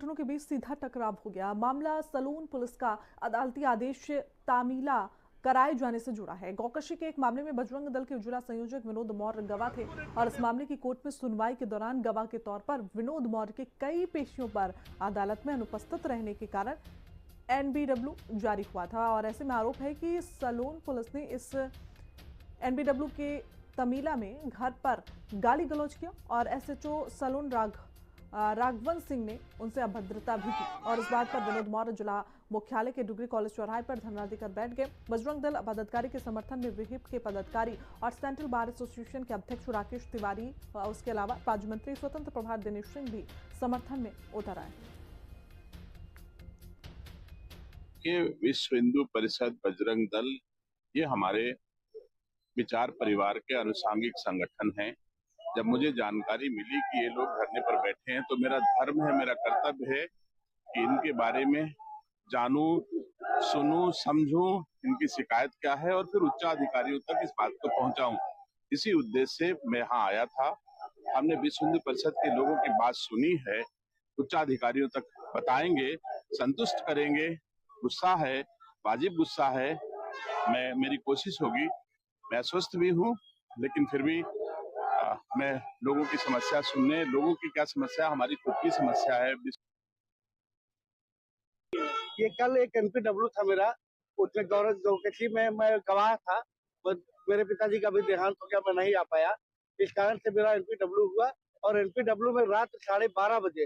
संगठनों के बीच सीधा टकराव हो गया। मामला सलून पुलिस का अदालती आदेश तामीला कराए जाने से जुड़ा है। गौकशी के एक मामले में बजरंग दल के जिला संयोजक विनोद मौर्य गवाह थे और इस मामले की कोर्ट में सुनवाई के दौरान गवाह के तौर पर विनोद मौर्य के कई पेशियों पर अदालत में अनुपस्थित रहने के कारण एनबीडब्ल्यू जारी हुआ था। और ऐसे में आरोप है कि सलून पुलिस ने इस एनबीडब्ल्यू के तमीला में घर पर गाली गलौज किया और एसएचओ सलून राघवंत सिंह ने उनसे अभद्रता भी की। और इस बात पर विनोद मौर्य जिला मुख्यालय के डिग्री कॉलेज चौराहे पर धरना देकर बैठ गए। बजरंग दल पदाधिकारी के समर्थन में विहिप के पदाधिकारी और सेंट्रल बार एसोसिएशन के अध्यक्ष राकेश तिवारी, उसके अलावा राज्य मंत्री स्वतंत्र प्रभार दिनेश सिंह भी समर्थन में उतर आए। ये विश्व हिंदू परिषद बजरंग दल ये हमारे विचार परिवार के अनुसांगिक संगठन है। जब मुझे जानकारी मिली कि ये लोग धरने पर बैठे हैं तो मेरा धर्म है, मेरा कर्तव्य है कि इनके बारे में जानूं, सुनूं, समझूं, इनकी शिकायत क्या है और फिर उच्चाधिकारियों तक इस बात को पहुंचाऊं। इसी उद्देश्य से मैं यहाँ आया था। हमने विश्व हिंदू परिषद के लोगों की बात सुनी है, उच्चाधिकारियों तक बताएंगे, संतुष्ट करेंगे। गुस्सा है, वाजिब गुस्सा है। मेरी कोशिश होगी, मैं अस्वस्थ भी हूँ लेकिन फिर भी मैं लोगों की समस्या सुनने, लोगों की क्या समस्या, हमारी खुद की समस्या है। ये कल एक एनपीडब्ल्यू था मेरा, उसमें गौरव गौकशी में मैं गवाह था। मेरे पिताजी का भी देहांत हो गया, मैं नहीं आ पाया। इस कारण से मेरा एनपीडब्ल्यू हुआ और एनपीडब्ल्यू में रात 12:30 बजे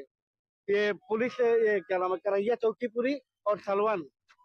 ये पुलिस, ये क्या नाम है, करैया चौकीपुरी और सलवन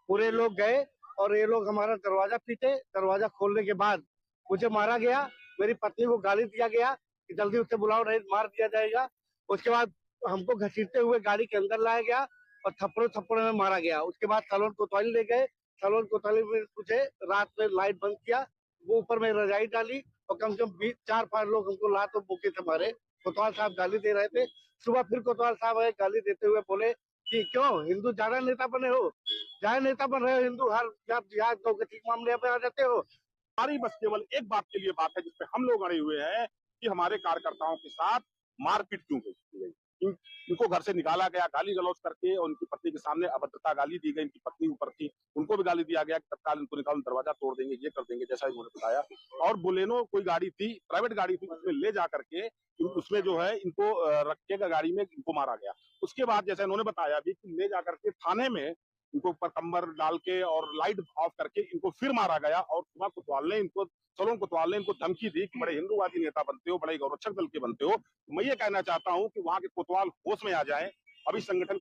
पूरे लोग गए और ये लोग हमारा दरवाजा पीटे। दरवाजा खोलने के बाद मुझे मारा गया, मेरी पत्नी को गाली दिया गया कि जल्दी उसे बुलाओ नहीं मार दिया जाएगा। उसके बाद हमको घसीटते हुए गाड़ी के अंदर लाया गया और थप्पड़ों में मारा गया। उसके बाद सलोन कोतवाली ले गए। सलोन कोतवाली में मुझे रात में लाइट बंद किया, वो ऊपर में रजाई डाली और कम से कम 4-5 लोग हमको लात और बोके से मारे। कोतवाल साहब गाली दे रहे थे। सुबह फिर कोतवाल साहब आए, गाली देते हुए बोले कि क्यों हिंदू ज्यादा नेता बने हो, ज्यादा नेता बन रहे हो, हिंदू हर मामले पे आ जाते हो। हमारी बस केवल एक बात के लिए बात है जिसपे हम लोग अड़े हुए हैं कि हमारे कार्यकर्ताओं के साथ मारपीट क्यों की गई। इनको घर से निकाला गया गाली गलौज करके और उनकी पत्नी के सामने अभद्रता गाली दी गई। इनकी पत्नी ऊपर थी, उनको भी गाली दिया गया कि तत्काल इनको निकाल, दरवाजा तोड़ देंगे, ये कर देंगे, जैसा इन्होंने बताया। और बोलेनो कोई गाड़ी थी, प्राइवेट गाड़ी थी, उसमें ले जा करके उसमें जो है इनको रखेगा गाड़ी में, इनको मारा गया। उसके बाद जैसा इन्होंने बताया भी कि ले जा करके थाने में इनको ऊपर कंबर डाल के और लाइट ऑफ करके इनको फिर मारा गया। और सुबह कोतवाल ने इनको, सलोन कोतवाल ने इनको धमकी दी कि बड़े हिंदूवादी नेता बनते हो, बड़े गौरक्षक दल के बनते हो। मैं ये कहना चाहता हूं कि वहां के कोतवाल होश में आ जाएं। अभी संगठन